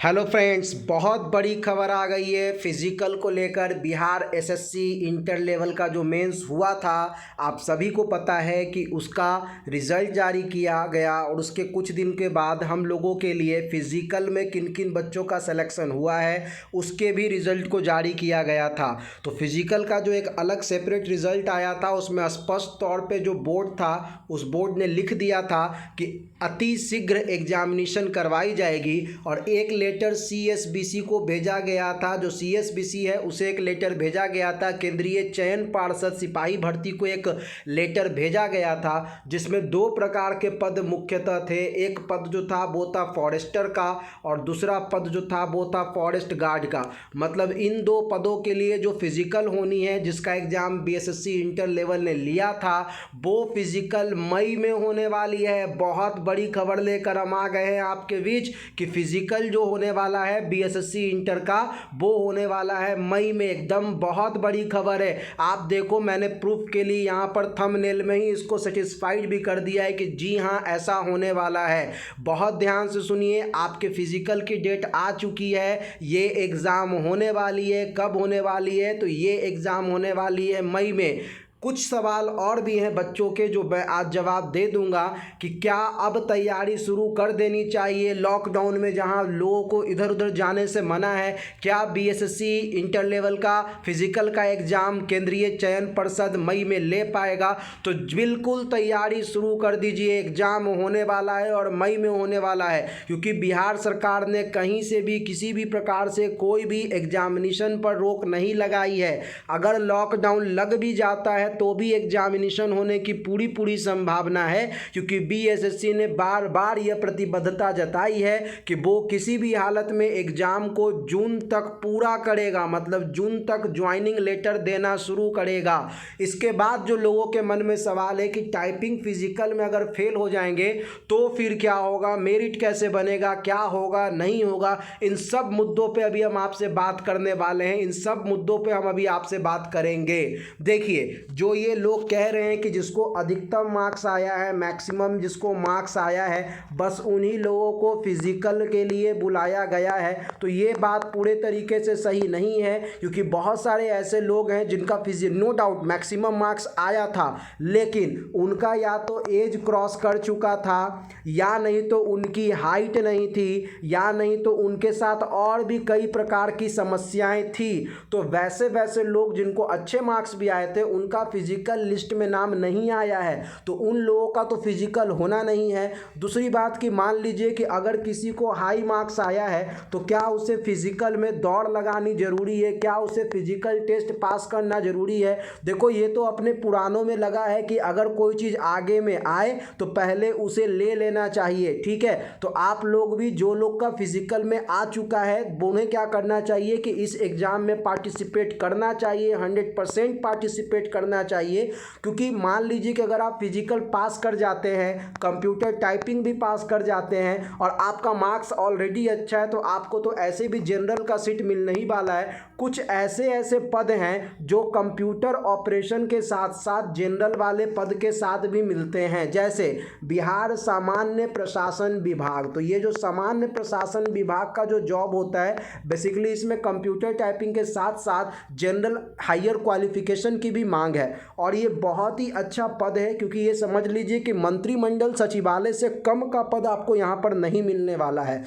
Hello friends, बहुत बड़ी खबर आ गई है फिज़िकल को लेकर। बिहार एसएससी इंटर लेवल का जो मेंस हुआ था, आप सभी को पता है कि उसका रिज़ल्ट जारी किया गया और उसके कुछ दिन के बाद हम लोगों के लिए फ़िज़िकल में किन किन बच्चों का सिलेक्शन हुआ है उसके भी रिज़ल्ट को जारी किया गया था। तो फिज़िकल का जो एक अलग सेपरेट रिज़ल्ट आया था, उसमें स्पष्ट तौर पे जो बोर्ड था उस बोर्ड ने लिख दिया था कि अति शीघ्र एग्जामिनेशन करवाई जाएगी और एक लेटर सीएसबीसी को भेजा गया था। जो सीएसबीसी है उसे एक लेटर भेजा गया था, केंद्रीय चयन पार्षद सिपाही भर्ती को एक लेटर भेजा गया था, जिसमें दो प्रकार के पद मुख्यतः थे। एक पद जो था वो था फॉरेस्टर का और दूसरा पद जो था वो था फॉरेस्ट गार्ड का। मतलब इन दो पदों के लिए जो फिजिकल होनी है, जिसका एग्जाम बीएसएससी इंटर लेवल ने लिया था, वो फिजिकल मई में होने वाली है। बहुत बड़ी खबर लेकर हम आ गए हैं आपके बीच कि फिजिकल जो होने वाला है बीएसएससी इंटर का, वो होने वाला है मई में। एकदम बहुत बड़ी खबर है। आप देखो, मैंने प्रूफ के लिए यहाँ पर थंबनेल में ही इसको सेटिस्फाइड भी कर दिया है कि जी हाँ, ऐसा होने वाला है। बहुत ध्यान से सुनिए, आपके फिजिकल की डेट आ चुकी है। ये एग्ज़ाम होने वाली है। कब होने वाली है? तो ये एग्ज़ाम होने वाली है मई में। कुछ सवाल और भी हैं बच्चों के जो मैं आज जवाब दे दूंगा कि क्या अब तैयारी शुरू कर देनी चाहिए लॉकडाउन में, जहां लोगों को इधर उधर जाने से मना है। क्या बीएसएससी इंटर लेवल का फिजिकल का एग्ज़ाम केंद्रीय चयन परिषद मई में ले पाएगा? तो बिल्कुल तैयारी शुरू कर दीजिए। एग्ज़ाम होने वाला है और मई में होने वाला है, क्योंकि बिहार सरकार ने कहीं से भी किसी भी प्रकार से कोई भी एग्जामिनेशन पर रोक नहीं लगाई है। अगर लॉकडाउन लग भी जाता है तो भी एग्जामिनेशन होने की पूरी संभावना है, क्योंकि बीएसएससी ने बार बार यह प्रतिबद्धता जताई है कि वो किसी भी हालत में एग्जाम को जून तक पूरा करेगा। मतलब जून तक ज्वाइनिंग लेटर देना शुरू करेगा। इसके बाद जो लोगों के मन में सवाल है कि टाइपिंग फिजिकल में अगर फेल हो जाएंगे तो फिर क्या होगा, मेरिट कैसे बनेगा, क्या होगा नहीं होगा, इन सब मुद्दों पे अभी हम आपसे बात करने वाले हैं। इन सब मुद्दों पे हम अभी आपसे बात करेंगे। देखिए, जो ये लोग कह रहे हैं कि जिसको अधिकतम मार्क्स आया है, मैक्सिमम जिसको मार्क्स आया है, बस उन्हीं लोगों को फिजिकल के लिए बुलाया गया है, तो ये बात पूरे तरीके से सही नहीं है। क्योंकि बहुत सारे ऐसे लोग हैं जिनका नो डाउट मैक्सिमम मार्क्स आया था, लेकिन उनका या तो एज क्रॉस कर चुका था, या नहीं तो उनकी हाइट नहीं थी, या नहीं तो उनके साथ और भी कई प्रकार की समस्याएं थी। तो वैसे वैसे लोग जिनको अच्छे मार्क्स भी आए थे, उनका फिजिकल लिस्ट में नाम नहीं आया है, तो उन लोगों का तो फिजिकल होना नहीं है। दूसरी बात कि मान लीजिए कि अगर किसी को हाई मार्क्स आया है, तो क्या उसे फिजिकल में दौड़ लगानी जरूरी है? क्या उसे फिजिकल टेस्ट पास करना जरूरी है? देखो, ये तो अपने पुरानों में लगा है कि अगर कोई चीज़ आगे में आए तो पहले उसे ले लेना चाहिए। ठीक है, तो आप लोग भी, जो लोग का फिजिकल में आ चुका है, उन्हें क्या करना चाहिए कि इस एग्ज़ाम में पार्टिसिपेट करना चाहिए, 100% पार्टिसिपेट करना चाहिए। क्योंकि मान लीजिए कि अगर आप फिजिकल पास कर जाते हैं, कंप्यूटर टाइपिंग भी पास कर जाते हैं और आपका मार्क्स ऑलरेडी अच्छा है, तो आपको तो ऐसे भी जनरल का सीट मिलने ही वाला है। कुछ ऐसे ऐसे पद हैं जो कंप्यूटर ऑपरेशन के साथ साथ जनरल वाले पद के साथ भी मिलते हैं, जैसे बिहार सामान्य प्रशासन विभाग। तो ये जो सामान्य प्रशासन विभाग का जो जॉब होता है, बेसिकली इसमें कंप्यूटर टाइपिंग के साथ साथ जनरल हायर क्वालिफिकेशन की भी मांग है। और ये बहुत ही अच्छा पद है, क्योंकि ये समझ लीजिए कि मंत्रिमंडल सचिवालय से कम का पद आपको यहाँ पर नहीं मिलने वाला है।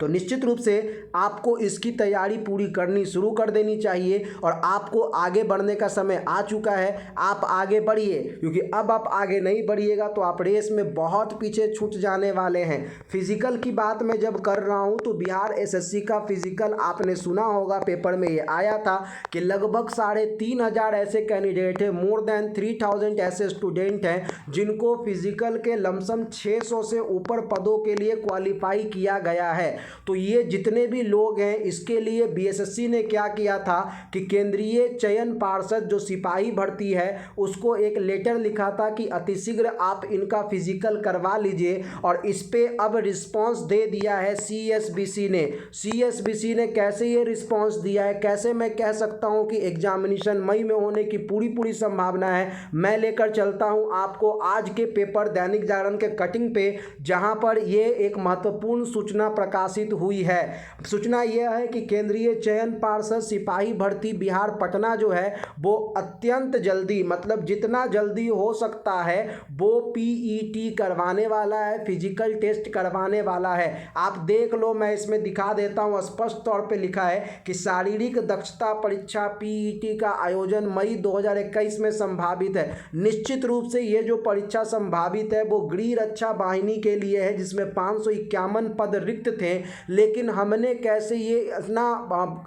तो निश्चित रूप से आपको इसकी तैयारी पूरी करनी शुरू कर देनी चाहिए और आपको आगे बढ़ने का समय आ चुका है। आप आगे बढ़िए, क्योंकि अब आप आगे नहीं बढ़िएगा तो आप रेस में बहुत पीछे छूट जाने वाले हैं। फिजिकल की बात मैं जब कर रहा हूं तो बिहार एसएससी का फिजिकल आपने सुना होगा, पेपर में ये आया था कि लगभग 3,500 ऐसे कैंडिडेट हैं, मोर देन 3,000 ऐसे स्टूडेंट हैं जिनको फिजिकल के लमसम 600 से ऊपर पदों के लिए क्वालिफाई किया गया है। तो ये जितने भी लोग हैं, इसके लिए बीएसएससी ने क्या किया था कि केंद्रीय चयन पार्षद जो सिपाही भर्ती है उसको एक लेटर लिखा था कि अतिशीघ्र आप इनका फिजिकल करवा लीजिए, और इस पे अब रिस्पांस दे दिया है सीएसबीसी ने। सीएसबीसी ने कैसे ये रिस्पांस दिया है, कैसे मैं कह सकता हूं कि एग्जामिनेशन मई में होने की पूरी संभावना है, मैं लेकर चलता हूं आपको आज के पेपर दैनिक जागरण के कटिंग पे, जहां पर ये एक महत्वपूर्ण सूचना प्रकाशित प्रकाशित हुई है। सूचना यह है कि केंद्रीय चयन पार्षद सिपाही भर्ती बिहार पटना जो है वो अत्यंत जल्दी, मतलब जितना जल्दी हो सकता है वो पीईटी करवाने वाला है, फिजिकल टेस्ट करवाने वाला है। आप देख लो, मैं इसमें दिखा देता हूँ, स्पष्ट तौर पे लिखा है कि शारीरिक दक्षता परीक्षा पीईटी का आयोजन मई 2021 में संभावित है। निश्चित रूप से ये जो परीक्षा संभावित है वो गृह रक्षा वाहिनी के लिए है, जिसमें 551 पद रिक्त थे। लेकिन हमने कैसे ये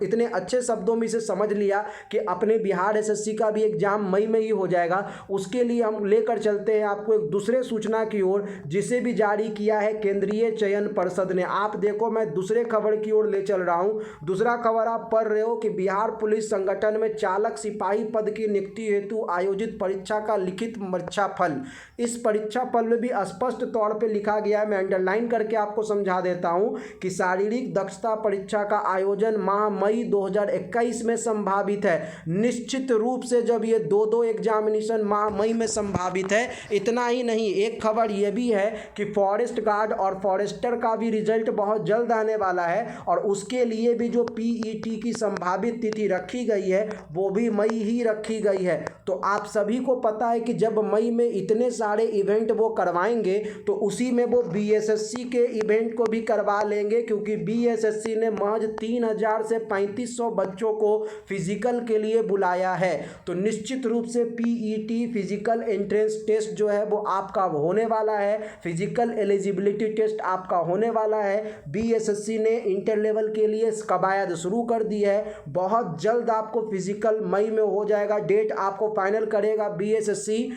इतने अच्छे शब्दों में इसे समझ लिया कि अपने बिहार एसएससी का भी एग्जाम मई में ही हो जाएगा। उसके लिए हम लेकर चलते हैं आपको एक दूसरे सूचना की ओर, जिसे भी जारी किया है केंद्रीय चयन परिषद ने। आप देखो, मैं दूसरे खबर की ओर ले चल रहा हूँ। दूसरा खबर आप पढ़ रहे हो कि बिहार पुलिस संगठन में चालक सिपाही पद की नियुक्ति हेतु आयोजित परीक्षा का लिखित परीक्षा फल। इस परीक्षा फल में भी स्पष्ट तौर पे लिखा गया है, मैं अंडरलाइन करके आपको समझा देता हूं कि शारीरिक दक्षता परीक्षा का आयोजन माह मई 2021 में संभावित है। निश्चित रूप से जब ये दो एग्जामिनेशन माह मई में संभावित है, इतना ही नहीं, एक खबर ये भी है कि फॉरेस्ट गार्ड और फॉरेस्टर का भी रिजल्ट बहुत जल्द आने वाला है, और उसके लिए भी जो पीईटी की संभावित तिथि रखी गई है वो भी मई ही रखी गई है। तो आप सभी को पता है कि जब मई में इतने सारे इवेंट वो करवाएंगे तो उसी में वो बीएसएससी के इवेंट को भी करवा लेंगे, क्योंकि बीएसएससी ने महज 3000 से 3500 बच्चों को फिजिकल के लिए बुलाया है। तो निश्चित रूप से पीईटी फिजिकल एंट्रेंस टेस्ट जो है वो आपका होने वाला है, फिजिकल एलिजिबिलिटी टेस्ट आपका होने वाला है। बीएसएससी ने इंटर लेवल के लिए कवायद शुरू कर दी है। बहुत जल्द आपको फिजिकल मई में हो जाएगा, डेट आपको फाइनल करेगा बीएसएससी,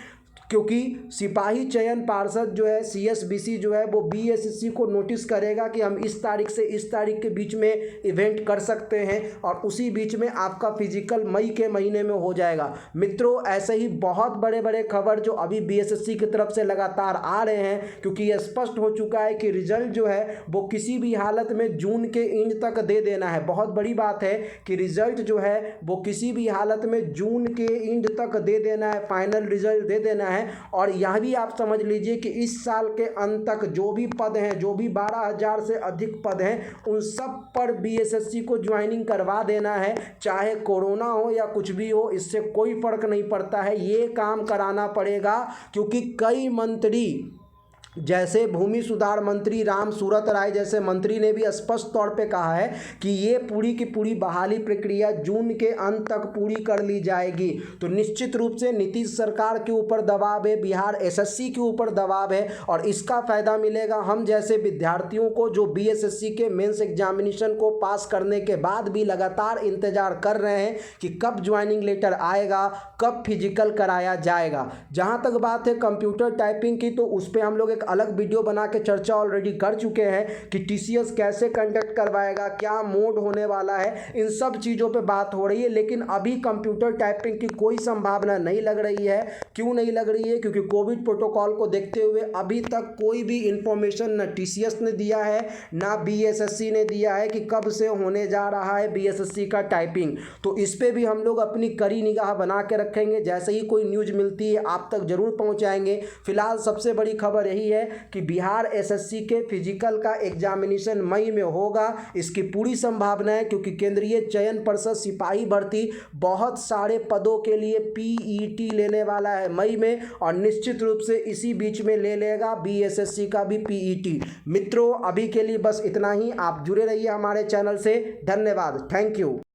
क्योंकि सिपाही चयन पार्षद जो है सीएसबीसी जो है वो बीएसएससी को नोटिस करेगा कि हम इस तारीख से इस तारीख के बीच में इवेंट कर सकते हैं, और उसी बीच में आपका फिजिकल मई के महीने में हो जाएगा। मित्रों, ऐसे ही बहुत बड़े बड़े खबर जो अभी बीएसएससी की तरफ से लगातार आ रहे हैं, क्योंकि ये स्पष्ट हो चुका है कि रिजल्ट जो है वो किसी भी हालत में जून के एंड तक दे देना है। बहुत बड़ी बात है कि रिजल्ट जो है वो किसी भी हालत में जून के एंड तक दे देना है, फाइनल रिजल्ट दे देना है। और यह भी आप समझ लीजिए कि इस साल के अंत तक जो भी पद हैं, जो भी 12,000 से अधिक पद हैं, उन सब पर बीएसएससी को ज्वाइनिंग करवा देना है। चाहे कोरोना हो या कुछ भी हो, इससे कोई फर्क नहीं पड़ता है, ये काम कराना पड़ेगा। क्योंकि कई मंत्री, जैसे भूमि सुधार मंत्री राम सूरत राय जैसे मंत्री ने भी स्पष्ट तौर पे कहा है कि ये पूरी की पूरी बहाली प्रक्रिया जून के अंत तक पूरी कर ली जाएगी। तो निश्चित रूप से नीतीश सरकार के ऊपर दबाव है, बिहार एसएससी के ऊपर दबाव है, और इसका फ़ायदा मिलेगा हम जैसे विद्यार्थियों को जो बीएसएससी के मेंस एग्जामिनेशन को पास करने के बाद भी लगातार इंतजार कर रहे हैं कि कब ज्वाइनिंग लेटर आएगा, कब फिजिकल कराया जाएगा। जहाँ तक बात है कंप्यूटर टाइपिंग की, तो उस पर हम लोग अलग वीडियो बना के चर्चा ऑलरेडी कर चुके हैं कि टीसीएस कैसे कंडक्ट करवाएगा, क्या मोड होने वाला है, इन सब चीज़ों पे बात हो रही है। लेकिन अभी कंप्यूटर टाइपिंग की कोई संभावना नहीं लग रही है। क्यों नहीं लग रही है? क्योंकि कोविड प्रोटोकॉल को देखते हुए अभी तक कोई भी इंफॉर्मेशन न टीसीएस ने दिया है ना बीएसएससी ने दिया है कि कब से होने जा रहा है बीएसएससी का टाइपिंग। तो इस पर भी हम लोग अपनी कड़ी निगाह बना के रखेंगे, जैसे ही कोई न्यूज़ मिलती है आप तक जरूर पहुँचाएंगे। फिलहाल सबसे बड़ी खबर यही है कि बिहार एसएससी के फिजिकल का एग्जामिनेशन मई में होगा, इसकी पूरी संभावना है, क्योंकि केंद्रीय चयन परिषद सिपाही भर्ती बहुत सारे पदों के लिए पीईटी लेने वाला है मई में, और निश्चित रूप से इसी बीच में ले लेगा बीएसएससी का भी पीईटी। मित्रों, अभी के लिए बस इतना ही। आप जुड़े रहिए हमारे चैनल से। धन्यवाद, थैंक यू।